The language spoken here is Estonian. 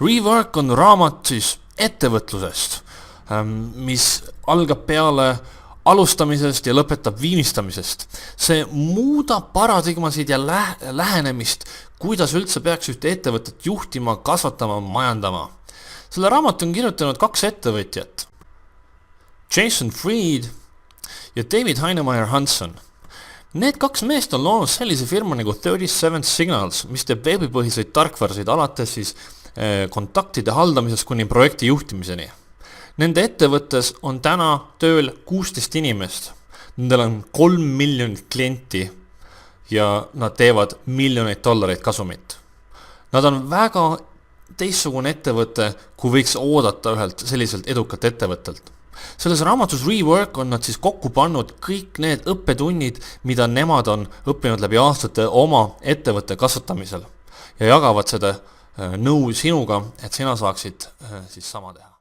Rework on raamat siis ettevõtlusest, mis algab peale alustamisest ja lõpetab viimistamisest. See muudab paradigmasid ja lähenemist, kuidas üldse peaks ühte ettevõtet juhtima, kasvatama, majandama. Selle raamatu on kirjutanud 2 ettevõtjat, Jason Fried ja David Heinemeier Hansson. Need 2 meest on loonud sellise firma nagu 37 Signals, mis teeb veebipõhiseid tarkvarasid alates siis kontaktide haldamisest kuni projekti juhtimiseni. Nende ettevõttes on täna tööl 16 inimest. Nendel on 3 miljonit klienti ja nad teevad miljoneid dollareid kasumit. Nad on väga teistsugune ettevõte, kui võiks oodata ühelt selliselt edukat ettevõttelt. Selles raamatus Rework on nad siis kokku pannud kõik need õppetunnid, mida nemad on õppinud läbi aastate oma ettevõtte kasvatamisel ja jagavad seda nõu sinuga, et sina saaksid siis sama teha.